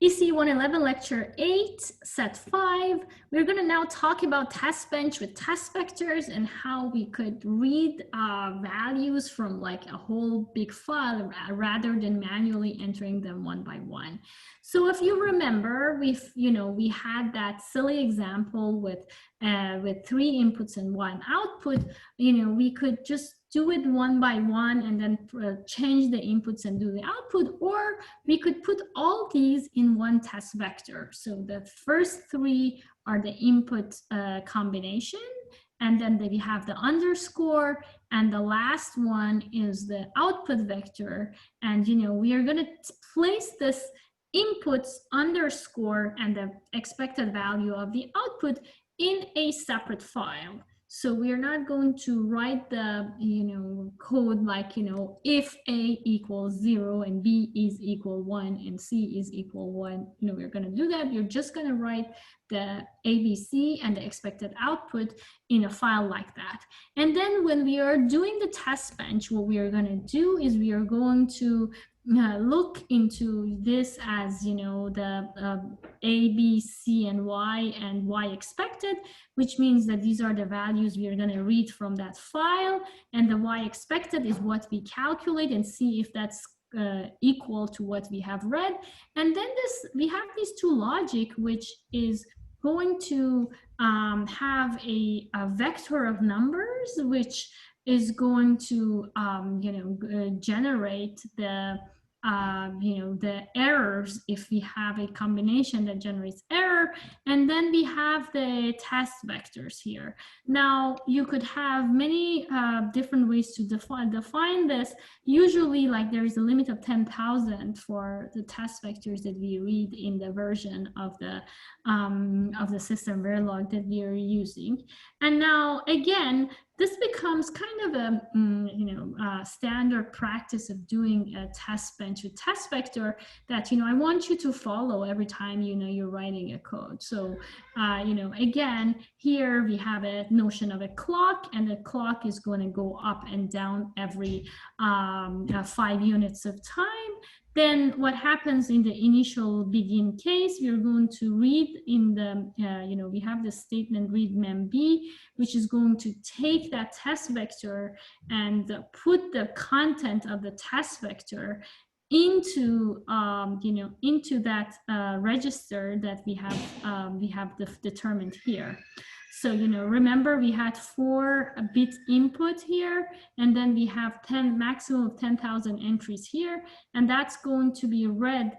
EC 111 lecture 8, set 5. We're going to now talk about test bench with test vectors and how we could read values from like a whole big file rather than manually entering them one by one. So if you remember, we had that silly example with 3 inputs and 1 output. We could just do it one by one and then change the inputs and do the output, or we could put all these in one test vector. So the first 3 are the input combination, and then we have the underscore, and the last one is the output vector. And we are going to place this inputs underscore and the expected value of the output in a separate file. So we are not going to write the code like if A equals 0 and B is equal 1 and C is equal 1. We're going to do that. You're just going to write the ABC and the expected output in a file like that. And then when we are doing the test bench, what we are going to do is we are going to look into this as the A, B, C, and Y expected, which means that these are the values we are going to read from that file, and the Y expected is what we calculate and see if that's equal to what we have read. And then we have these two logic, which is going to have a vector of numbers, which is going to generate the errors if we have a combination that generates error. And then we have the test vectors here. Now you could have many different ways to define this. Usually, like, there is a limit of 10,000 for the test vectors that we read in the version of the system Verilog that we are using. And now again, this becomes kind of a standard practice of doing a test bench with test vector that I want you to follow every time you're writing a code. So again, here we have a notion of a clock, and the clock is going to go up and down every 5 units of time. Then what happens in the initial begin case, we're going to read in the, we have the statement read mem b, which is going to take that test vector and put the content of the test vector into, into that register that we have determined here. So, remember we had 4-bit input here, and then we have maximum of 10,000 entries here, and that's going to be read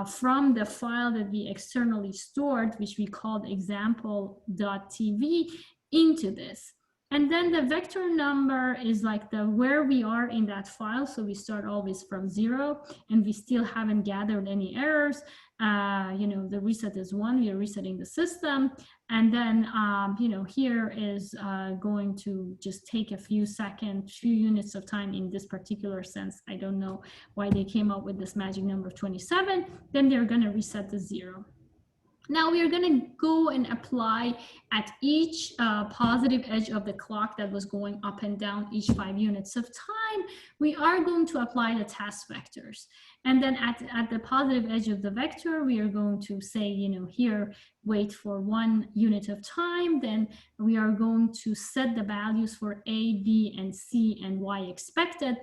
from the file that we externally stored, which we called example.tv, into this. And then the vector number is like where we are in that file. So we start always from 0, and we still haven't gathered any errors. The reset is 1, we are resetting the system. And then, here is going to just take a few units of time in this particular sense. I don't know why they came up with this magic number of 27. Then they're going to reset to 0. Now we are going to go and apply at each positive edge of the clock that was going up and down each 5 units of time. We are going to apply the test vectors. And then at the positive edge of the vector, we are going to say, here, wait for 1 unit of time. Then we are going to set the values for A, B, and C, and Y expected,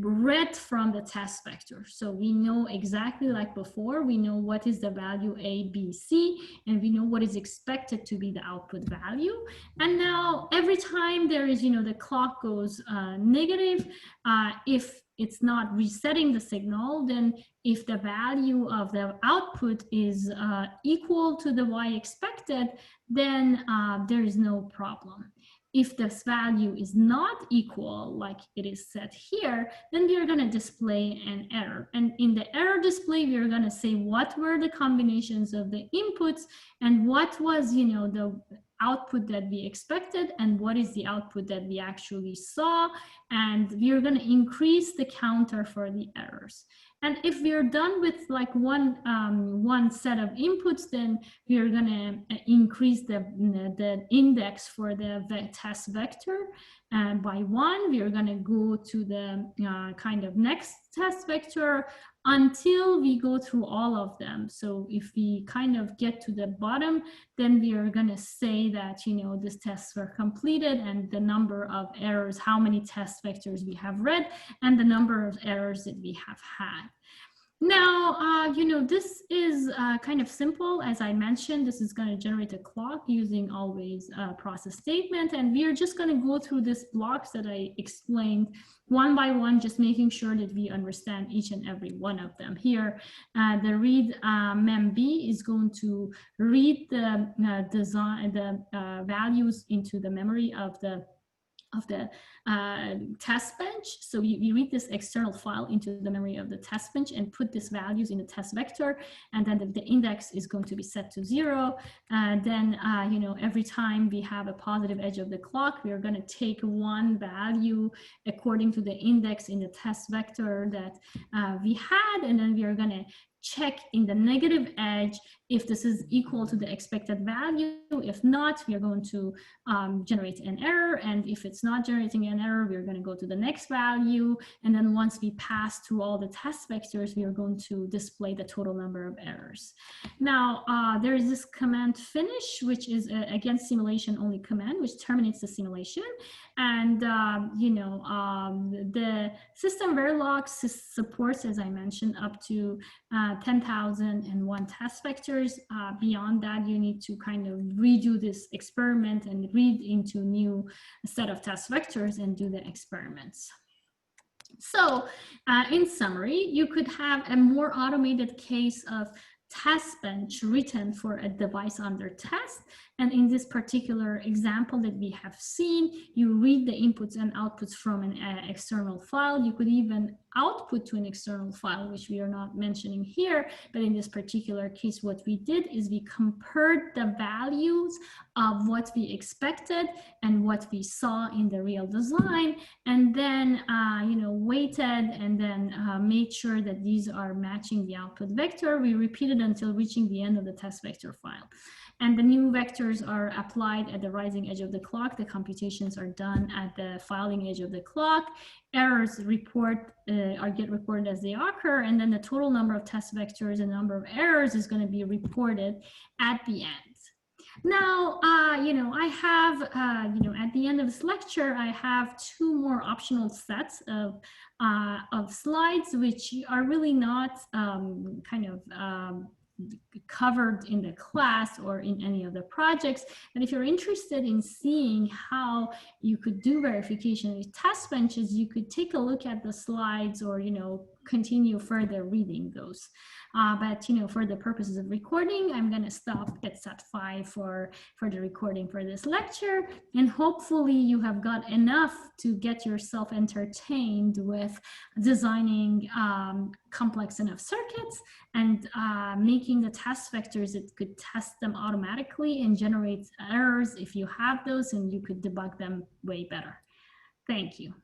read from the test vector. So we know exactly like before, we know what is the value A, B, C, and we know what is expected to be the output value. And now every time there is, the clock goes negative, if it's not resetting the signal, then if the value of the output is equal to the Y expected, then there is no problem. If this value is not equal, like it is set here, then we are going to display an error. And in the error display, we are going to say what were the combinations of the inputs and what was, the output that we expected and what is the output that we actually saw. And we are going to increase the counter for the errors. And if we're done with like one set of inputs, then we are going to increase the index for the test vector by 1. We are going to go to the kind of next test vector until we go through all of them. So if we kind of get to the bottom, then we are going to say that, you know, these tests were completed and the number of errors, how many test vectors we have read, and the number of errors that we have had. Now, you know, this is kind of simple. As I mentioned, this is going to generate a clock using always process statement. And we are just going to go through these blocks that I explained one by one, just making sure that we understand each and every one of them. Here, the read memb is going to read the values into the memory of the test bench. So we read this external file into the memory of the test bench and put these values in the test vector, and then the index is going to be set to 0. Then, you know, every time we have a positive edge of the clock, we are going to take one value according to the index in the test vector that we had, and then we are going to check in the negative edge if this is equal to the expected value. If not, we are going to generate an error. And if it's not generating an error, we're going to go to the next value. And then once we pass through all the test vectors, we are going to display the total number of errors. Now, there is this command finish, which is again simulation only command, which terminates the simulation. And, you know, the system Verilog supports, as I mentioned, up to 10,001 test vectors. Beyond that, you need to kind of redo this experiment and read into new set of test vectors and do the experiments. So in summary, you could have a more automated case of test bench written for a device under test. And in this particular example that we have seen, you read the inputs and outputs from an external file. You could even output to an external file, which we are not mentioning here. But in this particular case, what we did is we compared the values of what we expected and what we saw in the real design, and then you know, weighted and then made sure that these are matching the output vector. We repeated until reaching the end of the test vector file. And the new vectors are applied at the rising edge of the clock. The computations are done at the falling edge of the clock. Errors get reported as they occur, and then the total number of test vectors and number of errors is going to be reported at the end. Now, you know, I have, you know, at the end of this lecture, I have 2 more optional sets of slides, which are really not kind of covered in the class or in any of the projects. And if you're interested in seeing how you could do verification with test benches, you could take a look at the slides or, you know, continue further reading those. But, you know, for the purposes of recording, I'm going to stop at set 5 for the recording for this lecture. And hopefully you have got enough to get yourself entertained with designing complex enough circuits and making the test vectors that could test them automatically and generate errors if you have those, and you could debug them way better. Thank you.